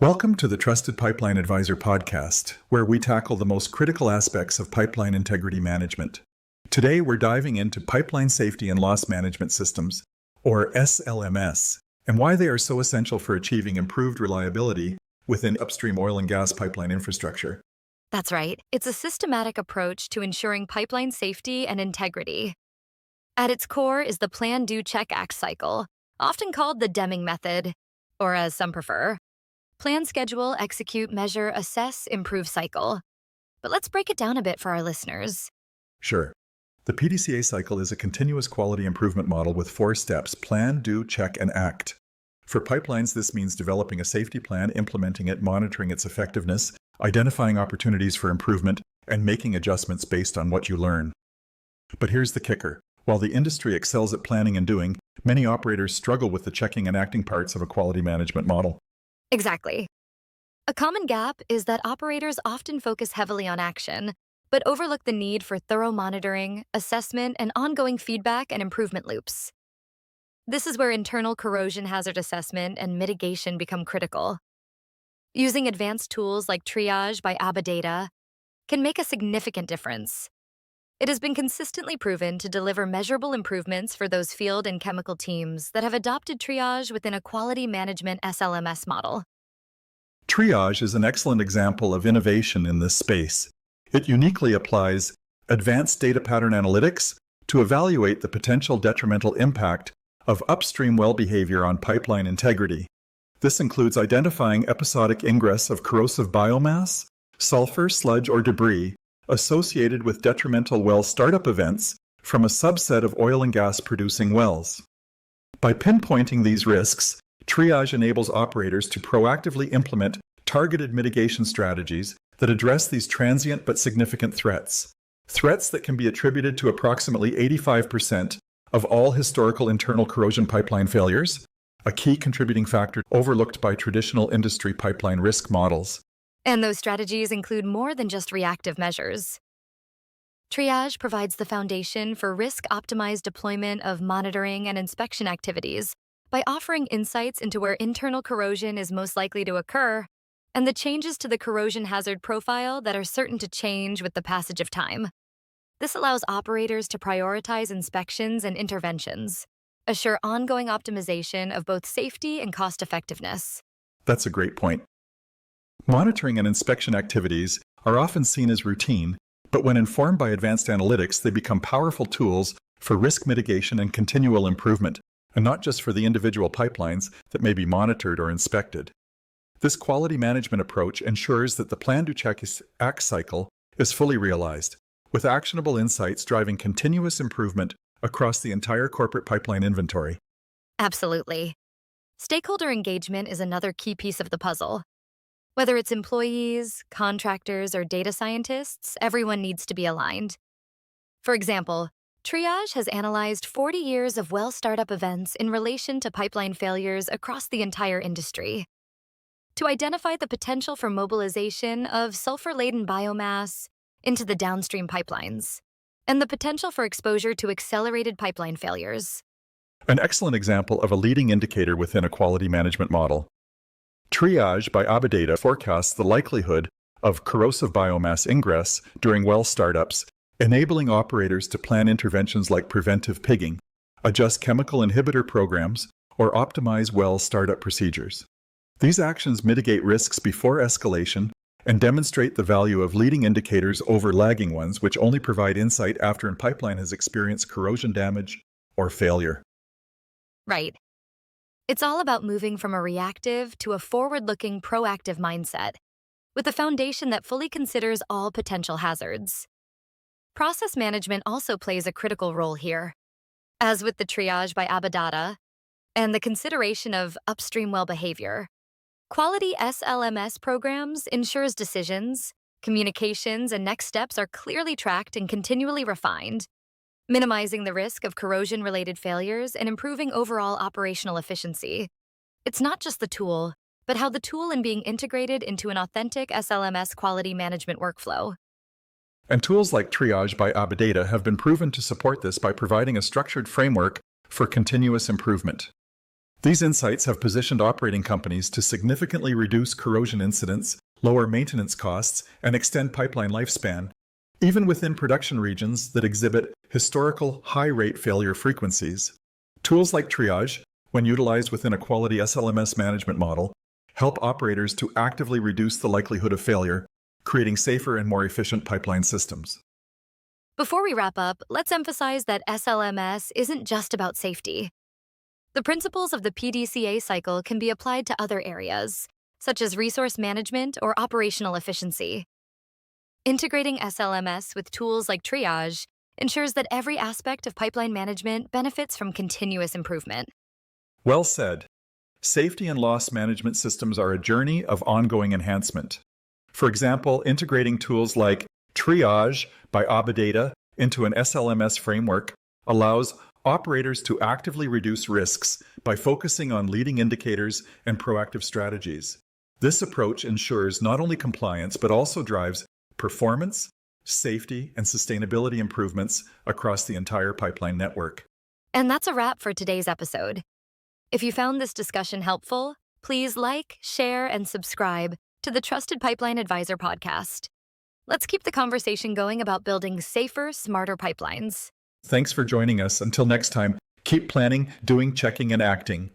Welcome to the Trusted Pipeline Advisor podcast, where we tackle the most critical aspects of pipeline integrity management. Today, we're diving into pipeline safety and loss management systems, or SLMS, and why they are so essential for achieving improved reliability within upstream oil and gas pipeline infrastructure. That's right. It's a systematic approach to ensuring pipeline safety and integrity. At its core is the Plan, Do, Check, Act cycle, often called the Deming method, or as some prefer, Plan, Schedule, Execute, Measure, Assess, Improve cycle. But let's break it down a bit for our listeners. Sure. The PDCA cycle is a continuous quality improvement model with 4 steps: plan, do, check, and act. For pipelines, this means developing a safety plan, implementing it, monitoring its effectiveness, identifying opportunities for improvement, and making adjustments based on what you learn. But here's the kicker. While the industry excels at planning and doing, many operators struggle with the checking and acting parts of a quality management model. Exactly. A common gap is that operators often focus heavily on action, but overlook the need for thorough monitoring, assessment, and ongoing feedback and improvement loops. This is where internal corrosion hazard assessment and mitigation become critical. Using advanced tools like TRIAGE by AbaData can make a significant difference. It has been consistently proven to deliver measurable improvements for those field and chemical teams that have adopted TRIAGE within a quality management SLMS model. TRIAGE is an excellent example of innovation in this space. It uniquely applies advanced data pattern analytics to evaluate the potential detrimental impact of upstream well behavior on pipeline integrity. This includes identifying episodic ingress of corrosive biomass, sulfur, sludge, or debris associated with detrimental well startup events from a subset of oil and gas producing wells. By pinpointing these risks, TRIAGE enables operators to proactively implement targeted mitigation strategies that address these transient but significant threats. Threats that can be attributed to approximately 85% of all historical internal corrosion pipeline failures, a key contributing factor overlooked by traditional industry pipeline risk models. And those strategies include more than just reactive measures. TRIAGE provides the foundation for risk-optimized deployment of monitoring and inspection activities by offering insights into where internal corrosion is most likely to occur and the changes to the corrosion hazard profile that are certain to change with the passage of time. This allows operators to prioritize inspections and interventions, assure ongoing optimization of both safety and cost-effectiveness. That's a great point. Monitoring and inspection activities are often seen as routine, but when informed by advanced analytics, they become powerful tools for risk mitigation and continual improvement, and not just for the individual pipelines that may be monitored or inspected. This quality management approach ensures that the Plan, Do, Check, Act cycle is fully realized, with actionable insights driving continuous improvement across the entire corporate pipeline inventory. Absolutely. Stakeholder engagement is another key piece of the puzzle. Whether it's employees, contractors, or data scientists, everyone needs to be aligned. For example, TRIAGE has analyzed 40 years of well startup events in relation to pipeline failures across the entire industry to identify the potential for mobilization of sulfur-laden biomass into the downstream pipelines and the potential for exposure to accelerated pipeline failures. An excellent example of a leading indicator within a quality management model. TRIAGE by AbaData forecasts the likelihood of corrosive biomass ingress during well startups, enabling operators to plan interventions like preventive pigging, adjust chemical inhibitor programs, or optimize well startup procedures. These actions mitigate risks before escalation and demonstrate the value of leading indicators over lagging ones, which only provide insight after a pipeline has experienced corrosion damage or failure. Right. It's all about moving from a reactive to a forward-looking, proactive mindset, with a foundation that fully considers all potential hazards. Process management also plays a critical role here. As with the TRIAGE by AbaData and the consideration of upstream well behavior, quality SLMS programs ensures decisions, communications, and next steps are clearly tracked and continually refined, minimizing the risk of corrosion-related failures and improving overall operational efficiency. It's not just the tool, but how the tool is being integrated into an authentic SLMS quality management workflow. And tools like TRIAGE by AbaData have been proven to support this by providing a structured framework for continuous improvement. These insights have positioned operating companies to significantly reduce corrosion incidents, lower maintenance costs, and extend pipeline lifespan, even within production regions that exhibit historical high-rate failure frequencies. Tools like TRIAGE, when utilized within a quality SLMS management model, help operators to actively reduce the likelihood of failure, creating safer and more efficient pipeline systems. Before we wrap up, let's emphasize that SLMS isn't just about safety. The principles of the PDCA cycle can be applied to other areas, such as resource management or operational efficiency. Integrating SLMS with tools like TRIAGE ensures that every aspect of pipeline management benefits from continuous improvement. Well said. Safety and loss management systems are a journey of ongoing enhancement. For example, integrating tools like TRIAGE by AbaData into an SLMS framework allows operators to actively reduce risks by focusing on leading indicators and proactive strategies. This approach ensures not only compliance, but also drives performance, safety, and sustainability improvements across the entire pipeline network. And that's a wrap for today's episode. If you found this discussion helpful, please like, share, and subscribe to the Trusted Pipeline Advisor podcast. Let's keep the conversation going about building safer, smarter pipelines. Thanks for joining us. Until next time, keep planning, doing, checking, and acting.